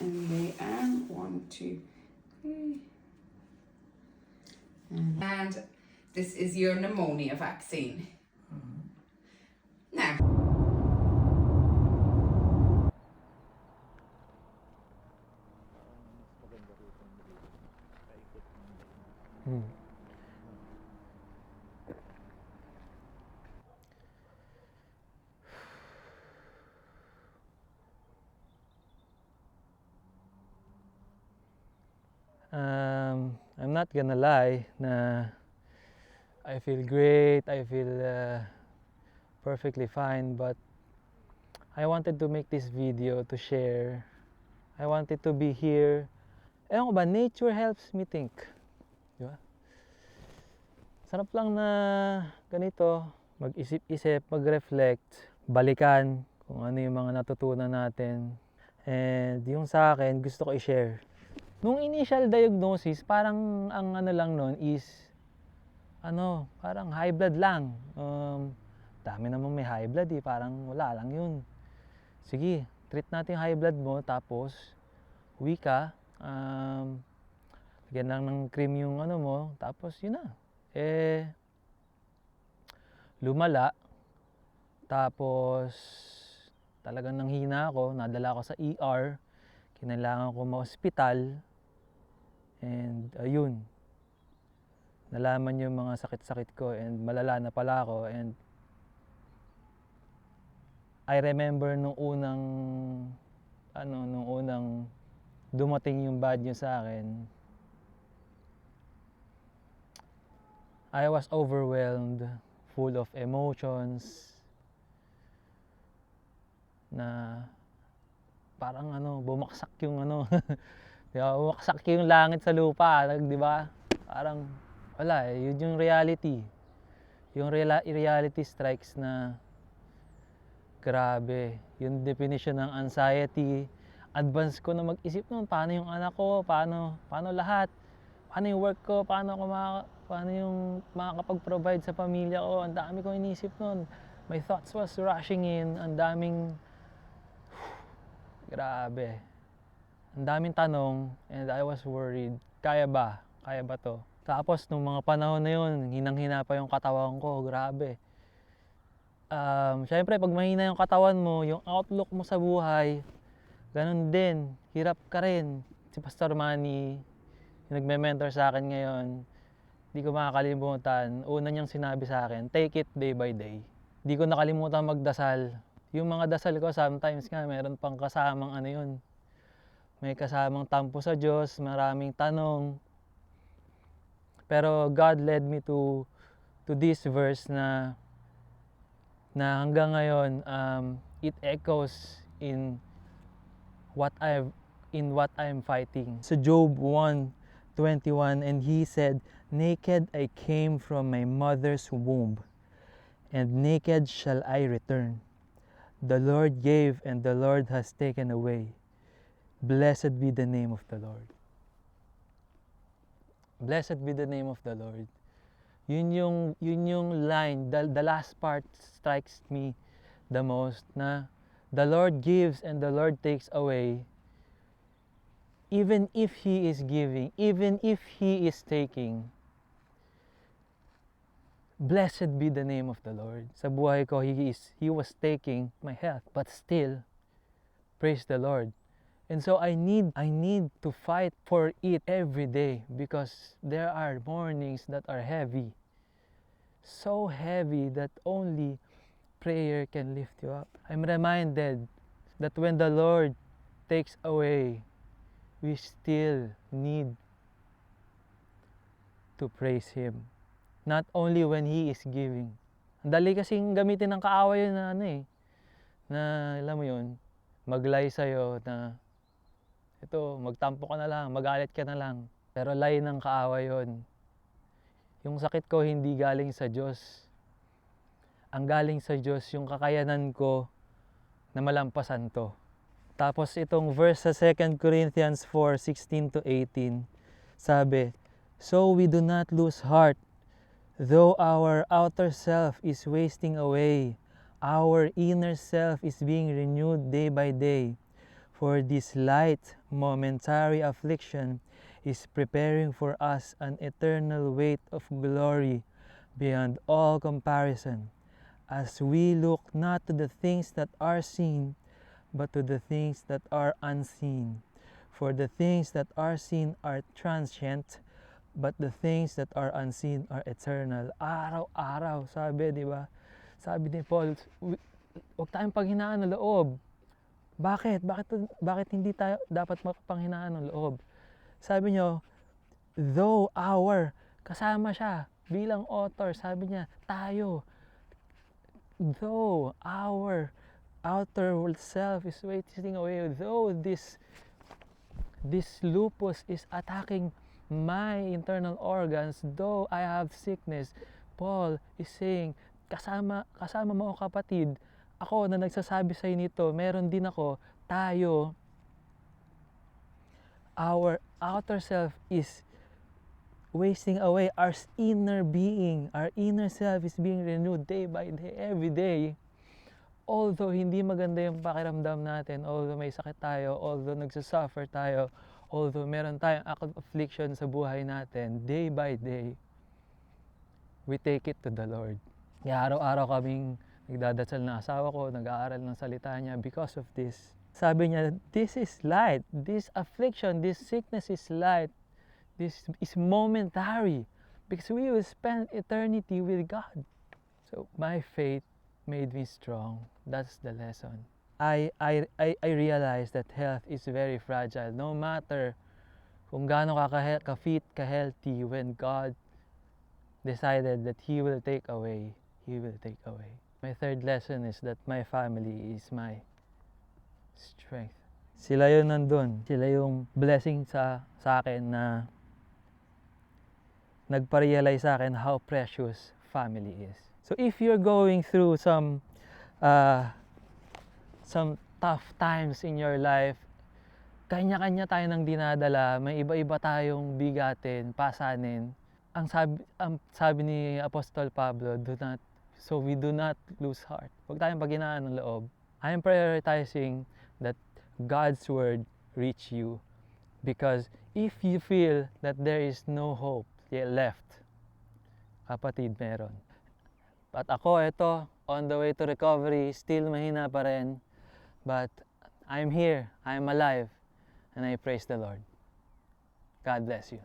And they are 1, 2, 3. And this is your pneumonia vaccine. Now, I'm not gonna lie na I feel great, I feel perfectly fine, but I wanted to make this video to share. I wanted to be here. Ewan ko ba, nature helps me think. Di ba? Sarap lang na ganito, mag-isip-isip, mag-reflect, balikan kung ano yung mga natutunan natin. And yung sa akin, gusto ko i-share. Nung initial diagnosis, parang ang ano lang nun is, parang high blood lang. Dami namang may high blood parang wala lang yun. Sige, treat natin yung high blood mo, tapos uwi ka, lagyan lang ng cream yung ano mo, tapos yun na. Lumala, tapos talagang nanghina ako, nadala ako sa ER, kinailangan ko ma-hospital, and ayun, nalaman yung mga sakit-sakit ko and malala na pala ako. And I remember nung unang dumating yung bad news sa akin, I was overwhelmed, full of emotions, na parang bumaksak yung di ba? Bumaksak yung langit sa lupa, di ba? Parang wala yun yung reality. Yung reality strikes na grabe. Yung definition ng anxiety, advance ko na mag-isip noon, paano yung anak ko, paano lahat, paano yung work ko, paano yung makakapag-provide sa pamilya ko. Ang dami kong inisip noon. My thoughts was rushing in, ang daming grabe. Ang daming tanong, and I was worried. Kaya ba? Kaya ba to? Tapos nung mga panahon na yun, hinang-hina pa yung katawan ko, grabe. Syempre pag mahina yung katawan mo, yung outlook mo sa buhay, ganun din, hirap ka rin. Si Pastor Manny, yung nagme-mentor sa akin ngayon, di ko makakalimutan, una niyang sinabi sa akin, take it day by day. Di ko nakalimutan magdasal. Yung mga dasal ko, sometimes nga, meron pang kasamang yun. May kasamang tampo sa Diyos, maraming tanong. Pero God led me to this verse na hanggang ngayon, it echoes in what I'm fighting. So Job 1:21, and he said, naked I came from my mother's womb, and naked shall I return. The Lord gave, and the Lord has taken away. Blessed be the name of the Lord. Blessed be the name of the Lord. Yun yung line, the last part strikes me the most, na the Lord gives and the Lord takes away. Even if He is giving, even if He is taking, blessed be the name of the Lord. Sa buhay ko, He was taking my health, but still, praise the Lord. And so I need to fight for it every day, because there are mornings that are heavy. So heavy that only prayer can lift you up. I'm reminded that when the Lord takes away, we still need to praise Him. Not only when He is giving. Ang dali kasing gamitin ng kaaway yun na alam mo yun, maglay sa'yo na ito, magtampo ka na lang, magalit ka na lang. Pero lay ng kaaway yun. Yung sakit ko hindi galing sa Diyos. Ang galing sa Diyos yung kakayanan ko na malampasan to. Tapos itong verse sa 2 Corinthians 4:16-18, sabi, so we do not lose heart, though our outer self is wasting away, Our inner self is being renewed day by day, for this light, momentary affliction is preparing for us an eternal weight of glory beyond all comparison, as we look not to the things that are seen, but to the things that are unseen. For the things that are seen are transient, but the things that are unseen are eternal. Araw-araw, sabi, di ba? Sabi ni Paul, huwag tayong panghinaan ng loob. Bakit? Bakit hindi tayo dapat makapanghinaan ng loob? Sabi niyo, though our, kasama siya bilang author, sabi niya, tayo, though our outer self is wasting away, though this lupus is attacking my internal organs, though I have sickness, Paul is saying, kasama mo kapatid, ako na nagsasabi sa nito, meron din ako, tayo, our outer self is wasting away, our inner being, our inner self is being renewed day by day, every day. Although hindi maganda yung pakiramdam natin, although may sakit tayo, although nagsasuffer tayo, although meron tayong affliction sa buhay natin, day by day, we take it to the Lord. Kaya araw-araw kaming nagdadasal na asawa ko, nag-aaral ng salita niya because of this. Sabi niya, this is light, this affliction, this sickness is light, this is momentary, because we will spend eternity with God. So my faith made me strong. That's the lesson. I realized that health is very fragile. No matter kung gaano ka-fit, ka-healthy, when God decided that He will take away, He will take away. My third lesson is that my family is my strength. Sila yung nandun. Sila yung blessing sa akin na nagpa-realize sa akin how precious family is. So if you're going through some tough times in your life, kanya-kanya tayo ng dinadala, may iba-iba tayong bigatin, pasanin. Ang sabi ni Apostol Pablo, we do not lose heart. Huwag tayong paghinaan ng loob. I am prioritizing that God's word reach you, because if you feel that there is no hope left, kapatid, meron. At ako, ito, on the way to recovery, still mahina pa rin. But I'm here, I'm alive, and I praise the Lord. God bless you.